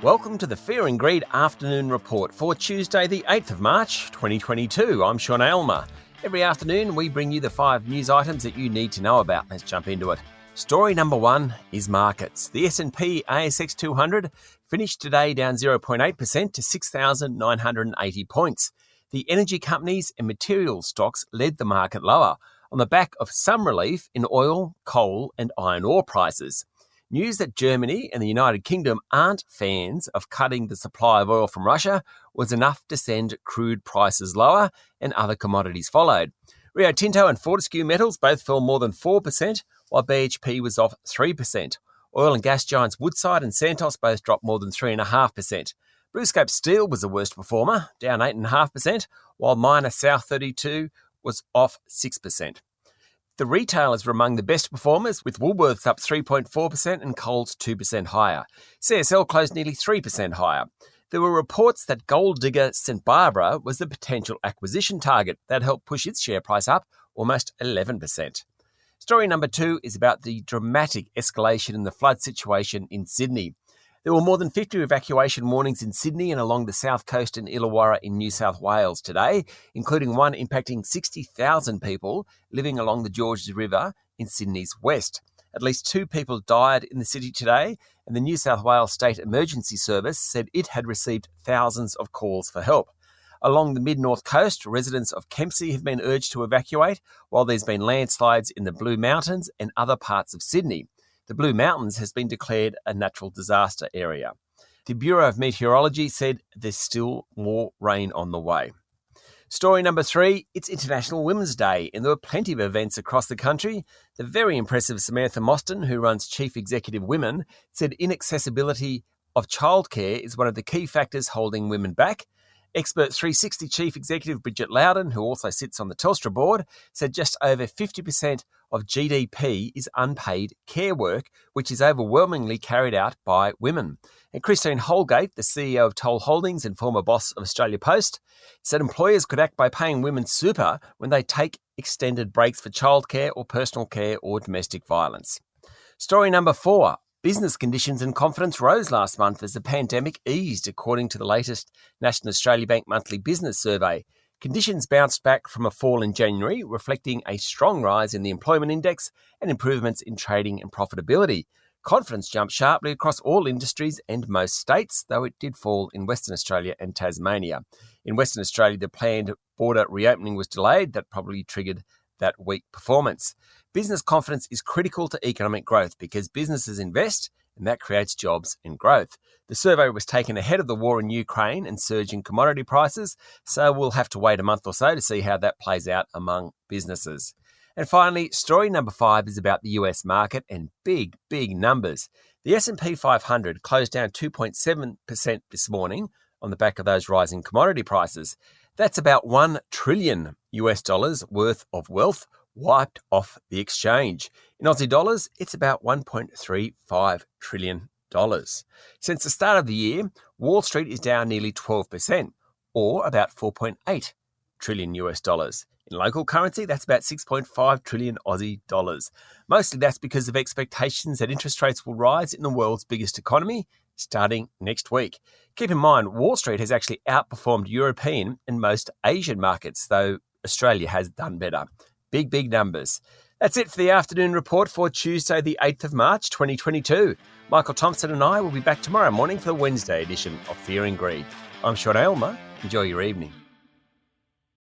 Welcome to the Fear and Greed Afternoon Report for Tuesday, the 8th of March, 2022. I'm Sean Aylmer. Every afternoon, we bring you the 5 news items that you need to know about. Let's jump into it. Story number 1 is markets. The S&P ASX 200 finished today down 0.8% to 6,980 points. The energy companies and materials stocks led the market lower on the back of some relief in oil, coal and iron ore prices. News that Germany and the United Kingdom aren't fans of cutting the supply of oil from Russia was enough to send crude prices lower, and other commodities followed. Rio Tinto and Fortescue Metals both fell more than 4%, while BHP was off 3%. Oil and gas giants Woodside and Santos both dropped more than 3.5%. BlueScope Steel was the worst performer, down 8.5%, while miner South32 was off 6%. The retailers were among the best performers, with Woolworths up 3.4% and Coles 2% higher. CSL closed nearly 3% higher. There were reports that gold digger St Barbara was the potential acquisition target that helped push its share price up almost 11%. Story number 2 is about the dramatic escalation in the flood situation in Sydney. There were more than 50 evacuation warnings in Sydney and along the south coast in Illawarra in New South Wales today, including one impacting 60,000 people living along the Georges River in Sydney's west. At least 2 people died in the city today, and the New South Wales State Emergency Service said it had received thousands of calls for help. Along the mid-north coast, residents of Kempsey have been urged to evacuate, while there's been landslides in the Blue Mountains and other parts of Sydney. The Blue Mountains has been declared a natural disaster area. The Bureau of Meteorology said there's still more rain on the way. Story number 3, it's International Women's Day, and there were plenty of events across the country. The very impressive Samantha Mostyn, who runs Chief Executive Women, said inaccessibility of childcare is one of the key factors holding women back. Expert 360 Chief Executive Bridget Loudon, who also sits on the Telstra board, said just over 50% of GDP is unpaid care work, which is overwhelmingly carried out by women. And Christine Holgate, the CEO of Toll Holdings and former boss of Australia Post, said employers could act by paying women super when they take extended breaks for childcare or personal care or domestic violence. Story number 4. Business conditions and confidence rose last month as the pandemic eased, according to the latest National Australia Bank monthly business survey. Conditions bounced back from a fall in January, reflecting a strong rise in the employment index and improvements in trading and profitability. Confidence jumped sharply across all industries and most states, though it did fall in Western Australia and Tasmania. In Western Australia, the planned border reopening was delayed. That probably triggered that weak performance. Business confidence is critical to economic growth because businesses invest and that creates jobs and growth. The survey was taken ahead of the war in Ukraine and surging commodity prices, so we'll have to wait a month or so to see how that plays out among businesses. And finally, story number 5 is about the US market and big numbers. The S&P 500 closed down 2.7% this morning on the back of those rising commodity prices. That's about $1 trillion worth of wealth wiped off the exchange. In Aussie dollars, it's about $1.35 trillion. Since the start of the year, Wall Street is down nearly 12%, or about $4.8 trillion. In local currency, that's about 6.5 trillion Aussie dollars. Mostly that's because of expectations that interest rates will rise in the world's biggest economy starting next week. Keep in mind, Wall Street has actually outperformed European and most Asian markets, though Australia has done better. Big numbers. That's it for the afternoon report for Tuesday, the 8th of March, 2022. Michael Thompson and I will be back tomorrow morning for the Wednesday edition of Fear and Greed. I'm Sean Aylmer. Enjoy your evening.